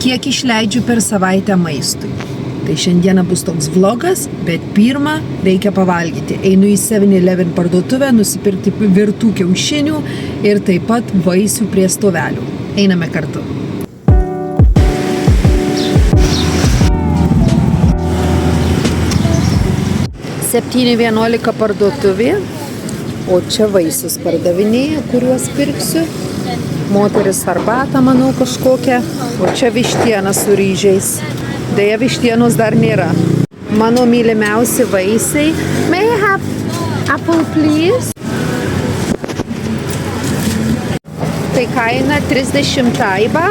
Kiek išleidžiu per savaitę maistui? Tai šiandieną bus toks vlogas, bet pirmą reikia pavalgyti. Einu į 7-Eleven parduotuvę, nusipirkti virtų kiaušinių ir taip pat vaisių prie stovelių. Einame kartu. 7-11 parduotuvė, o čia vaisius pardavinėja, kuriuos pirksiu. Moteris arbatą, manau, kažkokią, o čia vištiena su ryžiais. Deja, vištienos dar nėra. Mano mylimiausi vaisiai. May I have apple, please? Tai kaina 30 taiba,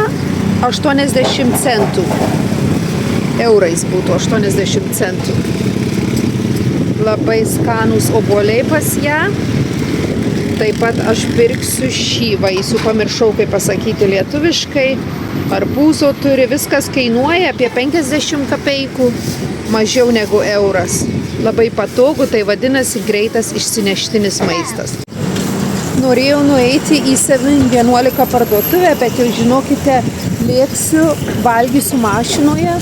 80 centų. Eurais būtų 80 centų. Labai skanūs obuoliai pas ją. Taip pat aš pirksiu šį vaisių, pamiršau kaip pasakyti lietuviškai. Arbūzo turi, viskas kainuoja apie 50 kapeikų, mažiau negu euras. Labai patogu, tai vadinasi greitas išsineštinis maistas. Norėjau nueiti į 7-11 parduotuvę, bet jau žinokite, lėksiu, valgysiu mašinoje,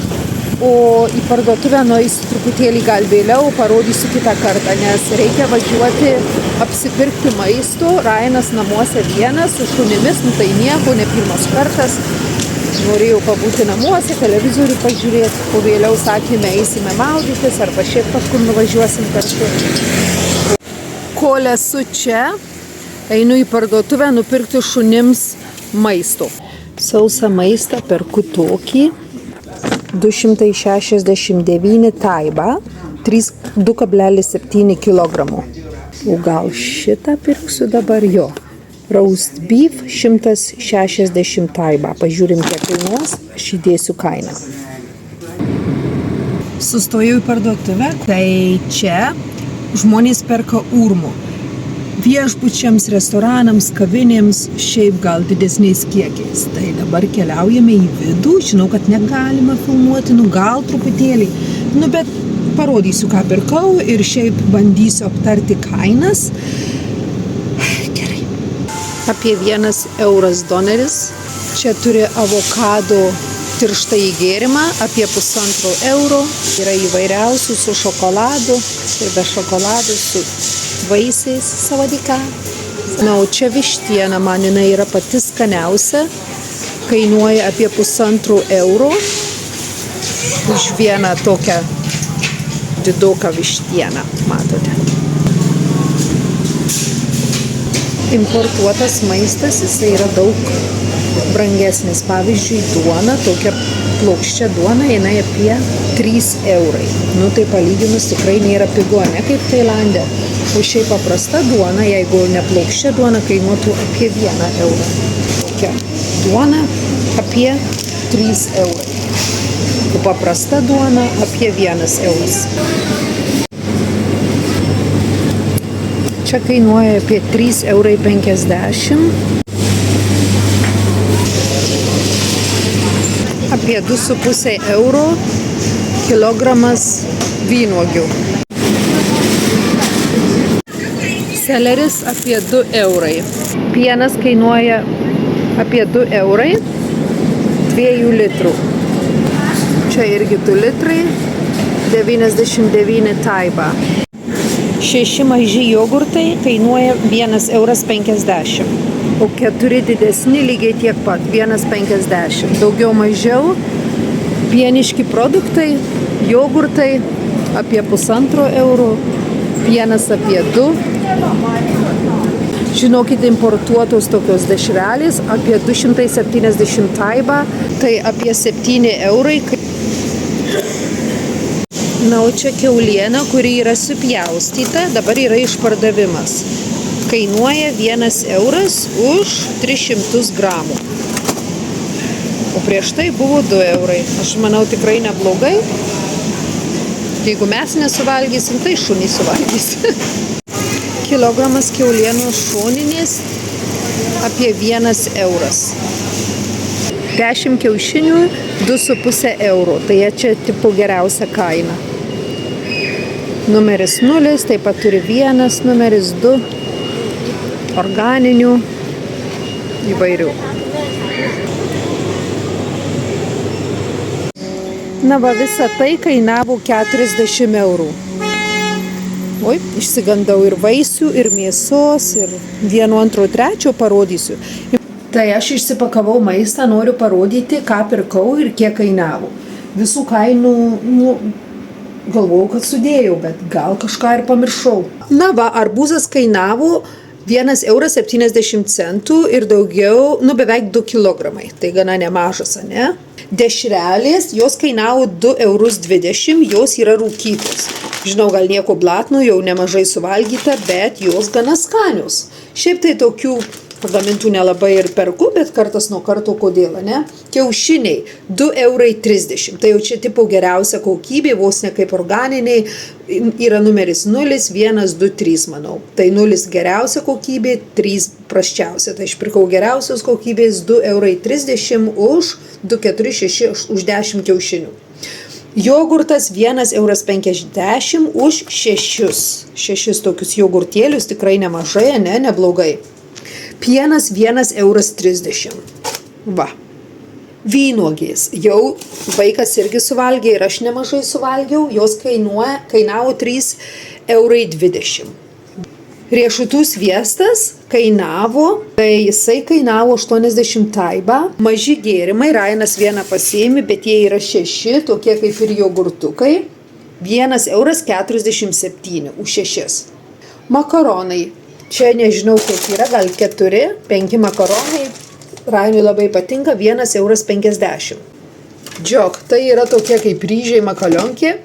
o į parduotuvę nueisiu truputėlį gal vėliau, parodysiu kitą kartą, nes reikia važiuoti apsipirkti maisto. Ryanas namuose vienas su šunimis, tai nieko, ne pirmas kartas. Norėjau pabūti namuose, televizorių pažiūrėti, o vėliau sakėme, eisime maudytis arba šiaip kažkur nuvažiuosim kartu. Kol esu čia, einu į parduotuvę nupirkti šunims maisto. Sausą maistą perku tokį. 269 taiba, 2,7 kg. O gal šitą pirksiu dabar jo. Roast beef 160 taiba. Pažiūrim, kiek kainuos, aš įdėsiu kainą. Sustojau į parduotuvę, tai čia žmonės perka urmų. Viešbučiams, restoranams, kavinėms, šiaip gal didesniais kiekiais. Tai dabar keliaujame į vidų, žinau, kad negalima filmuoti, gal truputėlį. Bet parodysiu, ką pirkau ir šiaip bandysiu aptarti kainas. Gerai. Apie 1 euras doneris. Čia turi avokado tirštą įgėrimą, apie 1,5 euro. Yra įvairiausių su šokoladu ir be šokolado, su vaisiais, savadika. Na, o čia vištiena, man jinai yra pati skaniausia, kainuoja apie 1,5 euro už vieną tokią didoką vištieną, matote. Importuotas maistas, jisai yra daug brangesnis. Pavyzdžiui, duona, tokia plokščia duona, jinai apie 3 eurai. Tai palyginus tikrai nėra pigu, ne kaip Tailande. O šiaip paprasta duona, jeigu neplokščia duona, kainuotų apie 1 eurą. Tokia duona apie 3 eurai. O paprasta duona apie 1 euras. Čia kainuoja apie 3,50 eurai. Apie 2,5 euro kilogramas vynuogių. Seleris apie 2 eurai. Pienas kainuoja apie 2 eurai 2 litrų. Čia irgi 2 litrai, 99 taiba. 6 maži jogurtai kainuoja 1,50 euras. O 4 didesni lygiai tiek pat, 1,50. Daugiau mažiau pieniški produktai, jogurtai apie 1,5 euro, pienas apie 2. Žinokit, importuotos tokios dešrelės apie 270 taiba, tai apie 7 eurai. Na, o čia kiauliena, kuri yra supjaustyta, dabar yra išpardavimas. Kainuoja 1 euras už 300 gramų. O prieš tai buvo 2 eurai. Aš manau, tikrai neblogai. Jeigu mes nesuvalgysim, tai šunys suvalgys. Kilogramas kiaulienos šoninės apie 1 euras. 10 kiaušinių 2,5 euro. Tai čia tipo geriausia kaina. Numeris 0, taip pat turi 1, numeris 2. Organinių, įvairių. Na va, visa tai kainavo 40 eurų. Oi, išsigandau ir vaisių, ir mėsos, ir 1, 2, 3 parodysiu. Tai aš išsipakavau maistą, noriu parodyti, ką pirkau ir kiek kainavo. Visų kainų, galvojau, kad sudėjau, bet gal kažką ir pamiršau. Na va, arbūzas kainavo 1,70 eurų ir daugiau, beveik 2 kilogramai. Tai gana nemažas, ne? Dešrelės, jos kainavo 2,20 eurų, jos yra rūkytos. Žinau, gal nieko blatno, jau nemažai suvalgyta, bet jos gana skanios. Šiaip tai tokių pagamintų nelabai ir perku, bet kartas nuo karto kodėl, ne? Kiaušiniai 2,30 eurų. Tai jau čia tipo geriausia kokybė, vos ne kaip organiniai. Yra numeris 0, 1, 2, 3, manau. Tai 0 geriausia kokybė, 3 prasčiausia. Tai aš pirkau geriausios kokybės 2,30 eurų už 2,46 už 10 kiaušinių. Jogurtas 1,50 eurų už 6 tokius jogurtėlius, tikrai nemažai, neblogai. Pienas 1,30 eurų. Va. Vynuogės. Jau vaikas irgi suvalgė ir aš nemažai suvalgiau. Jos kainavo 3,20 eurų. Riešutų sviestas kainavo, tai jisai kainavo 80 taibą. Maži gėrimai, Rainas vieną pasiėmė, bet jie yra 6, tokie kaip ir jogurtukai. 1,47 eurų už 6. Makaronai. Čia nežinau, kiek yra, gal 4, 5 makaronai. Rainui labai patinka, 1,50 eurų. Džiok, tai yra tokie kaip ryžiai makalionkė.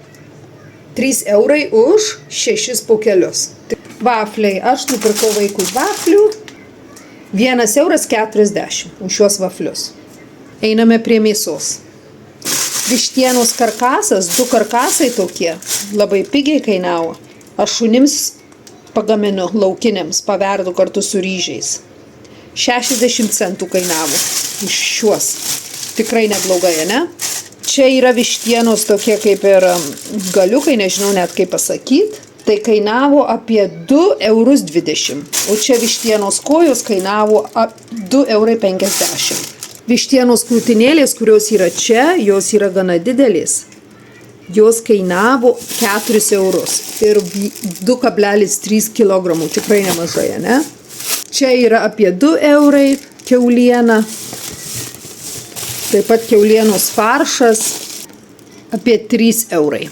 3 eurai už 6 pokelius. Vafliai. Aš nupirkau vaikui vaflių. 1,40 eurų už šios vaflius. Einame prie mėsos. Vištienos karkasas, 2 karkasai tokie. Labai pigiai kainavo. Aš šunims pagaminu laukiniams, paverdu kartu su ryžiais. 60 centų kainavo už šiuos. Tikrai neblogai, ne? Čia yra vištienos tokie kaip ir galiukai, nežinau net kaip pasakyti. Tai kainavo apie 2,20 eurų. O čia vištienos kojos kainavo 2,50 eurų. Vištienos krūtinėlės, kurios yra čia, jos yra gana didelės. Jos kainavo 4 eurus ir 2,3 kilogramų, tikrai nemažai, ne? Čia yra apie 2 eurai kiauliena, taip pat kiaulienos faršas apie 3 eurai.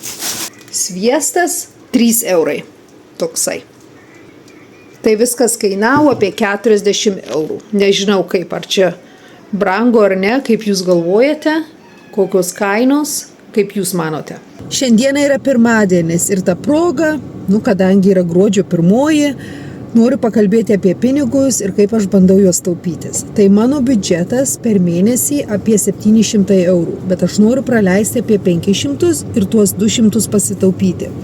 Sviestas 3 eurai, toksai. Tai viskas kainavo apie 40 eurų. Nežinau kaip, ar čia brangu ar ne, kaip jūs galvojate, kokios kainos. Kaip jūs manote? Šiandieną yra pirmadienis ir ta proga, kadangi yra gruodžio 1, noriu pakalbėti apie pinigus ir kaip aš bandau juos taupytis. Tai mano biudžetas per mėnesį apie 700 eurų, bet aš noriu praleisti apie 500 ir tuos 200 pasitaupyti.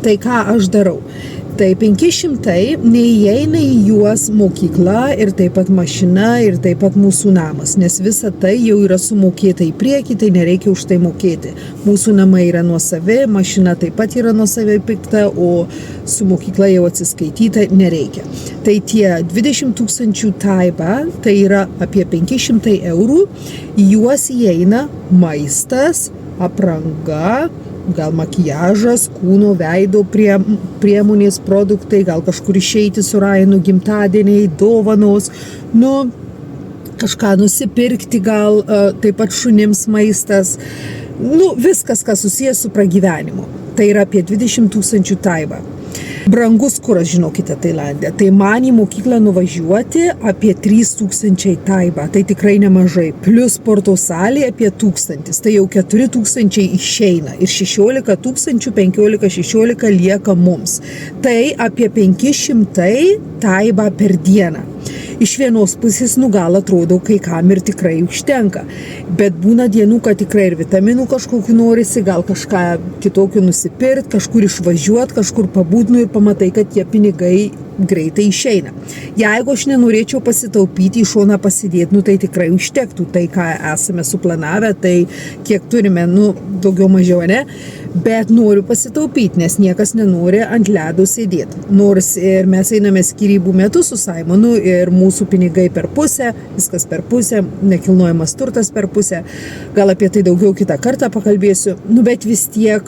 Tai ką aš darau? Tai 500 neįeina į juos mokykla ir taip pat mašina ir taip pat mūsų namas, nes visa tai jau yra sumokėta į priekį, tai nereikia už tai mokėti. Mūsų namai yra nuosavi, mašina taip pat yra nuosaviai pirkta, o su mokykla jau atsiskaityta nereikia. Tai tie 20 000 taiba, tai yra apie 500 eurų, į juos įeina maistas, apranga, gal makiažas, kūno veido priemonės produktai, gal kažkur išeiti su Rainu, gimtadieniai, dovanos, kažką nusipirkti, gal taip pat šunims maistas, viskas, kas susijęs su pragyvenimu. Tai yra apie 20 000 taiba. Brangus kuras, žinokite, Tailande. Tai man į mokyklą nuvažiuoti apie 3000 taiba, tai tikrai nemažai. Plius sporto salė apie 1000, tai jau 4000 išeina. Ir 16 000, 15-16 lieka mums. Tai apie 500 taiba per dieną. Iš vienos pusės, gal atrodo, kai kam ir tikrai užtenka. Bet būna dienų, kad tikrai ir vitaminų kažkokiu norisi, gal kažką kitokiu nusipirkt, kažkur išvažiuot, kažkur pabūt, ir pamatai, kad tie pinigai greitai išeina. Jeigu aš nenorėčiau pasitaupyti, į šoną pasidėti, tai tikrai užtektų. Tai, ką esame suplanavę, tai kiek turime, daugiau mažiau, ne? Bet noriu pasitaupyti, nes niekas nenori ant ledo sėdėti. Nors ir mes einame skyrybų metu su Simonu ir mūsų pinigai per pusę, viskas per pusę, nekilnojamas turtas per pusę. Gal apie tai daugiau kitą kartą pakalbėsiu. Bet vis tiek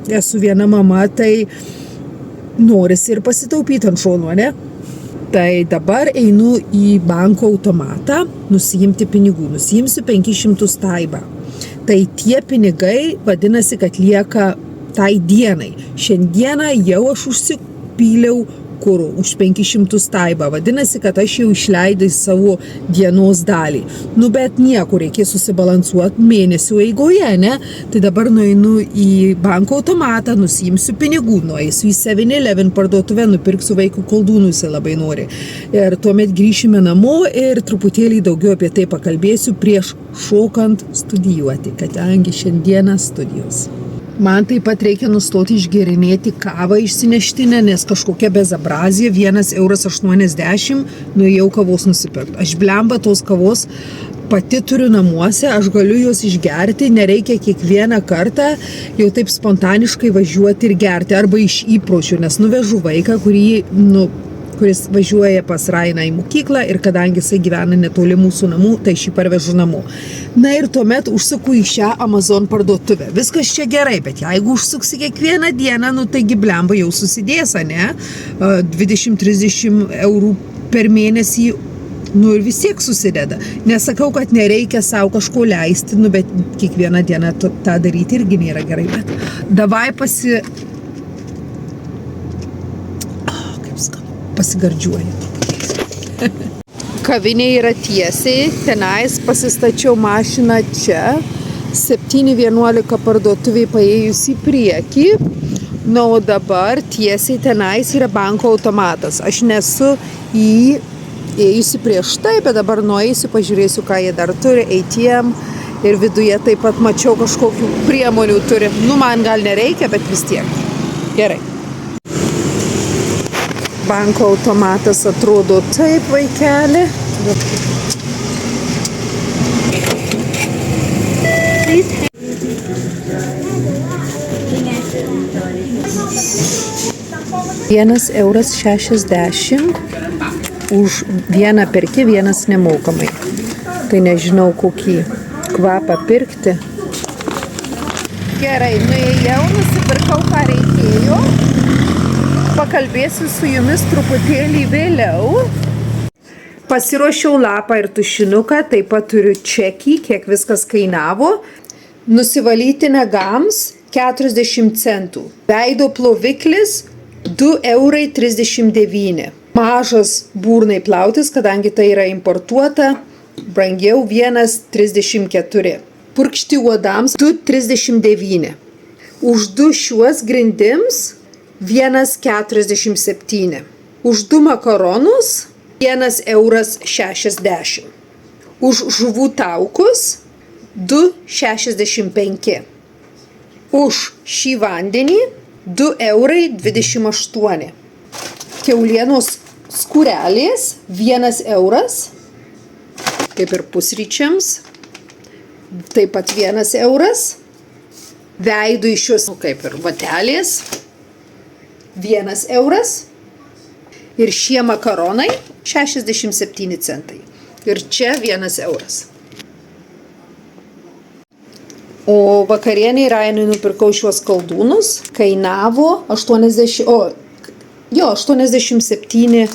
esu viena mama, tai norisi ir pasitaupyti ant šono, ne? Tai dabar einu į banko automatą nusiimti pinigų. Nusiimsiu 500 taibą. Tai tie pinigai vadinasi, kad lieka tai dienai. Šiandieną jau aš užsipyliau kuro už 500 taibą. Vadinasi, kad aš jau išleidau savo dienos dalį. Bet nieko, reikės susibalansuoti mėnesio eigoje, ne? Tai dabar nueinu į banko automatą, nusiimsiu pinigų, nueisiu į 7-Eleven parduotuvę, nupirksiu vaikų koldūnų, jisai labai nori. Ir tuomet grįšime namo ir truputėlį daugiau apie tai pakalbėsiu prieš šokant studijuoti, kadangi šiandieną studijos. Man taip pat reikia nustoti išgerinėti kavą išsineštinę, nes kažkokia bezabrazija, 1,80 €, nuėjau kavos nusipirkti. Aš blemba tos kavos pati turiu namuose, aš galiu jos išgerti, nereikia kiekvieną kartą jau taip spontaniškai važiuoti ir gerti, arba iš įpročių, nes nuvežu vaiką, kuris važiuoja pas Rainą į mokyklą ir kadangi jisai gyvena netoli mūsų namų, tai šį parvežu namo. Ir tuomet užsuku į šią Amazon parduotuvę. Viskas čia gerai, bet jeigu užsuksi kiekvieną dieną, taigi blemba jau susidės, ne? 20-30 eurų per mėnesį, ir vis tiek susideda. Nesakau, kad nereikia savo kažko leisti, bet kiekvieną dieną tą daryti irgi nėra gerai. Bet davai pasigardžiuoju. Kavinė yra tiesiai, tenais pasistačiau mašiną čia, 7-11 parduotuviai paėjus į priekį, o dabar tiesiai tenais yra banko automatas. Aš nesu įėjusi prieš tai, bet dabar nueisiu, pažiūrėsiu, ką jie dar turi, ATM ir viduje taip pat mačiau kažkokių priemonių turi. Man gal nereikia, bet vis tiek. Gerai. Banko automatas atrodo taip, vaikeli. €1,60 už vieną perki, vienas nemokamai. Tai nežinau, kokį kvapą pirkti. Gerai, nuėjau, nusipirkau, ką reikėjo. Pakalbėsiu su jumis truputėlį vėliau. Pasiruošiau lapą ir tušinuką, taip pat turiu čekį, kiek viskas kainavo. Nusivalyti nagams 40 centų. Veido ploviklis 2,39 €. Mažas burnai plautis, kadangi tai yra importuota, brangiau 1,34 €. Purkšti uodams 2,39 €. Už 2 šiuos grindims 1,47 €. Už 2 makaronus 1,60 €. Už žuvų taukus 2,65 €. Už šį vandenį 2,28 €. Kiaulienos skūrelės 1 €. Kaip ir pusryčiams. Taip pat 1 € Veidui šios, kaip ir vatelės 1 € Ir šie makaronai 67 centai. Ir čia 1 €. O vakarieniai Rainui nupirkau šiuos koldūnus. Kainavo 87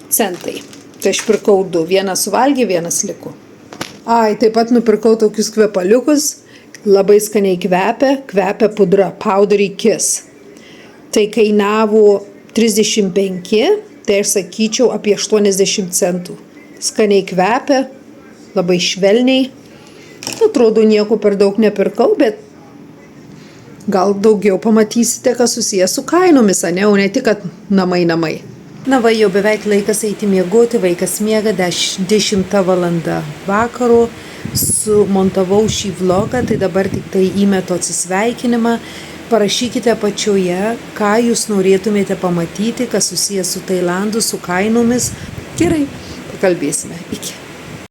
centai. Tai aš pirkau 2. Vieną suvalgė, vienas liko. Taip pat nupirkau tokius kvepaliukus. Labai skaniai kvepia pudra, powdery kiss. Tai kainavo 35, tai aš sakyčiau apie 80 centų. Skaniai kvepia, labai švelniai. Atrodo, nieko per daug nepirkau, bet gal daugiau pamatysite, kas susijęs su kainomis, o ne tik, kad namai. Jau beveik laikas eiti miegoti, vaikas miega 10 valanda vakaro. Sumontavau šį vlogą, tai dabar tik tai įmetu atsisveikinimą. Parašykite apačioje, ką jūs norėtumėte pamatyti, kas susijęs su Tailandu, su kainomis. Gerai, pakalbėsime. Iki.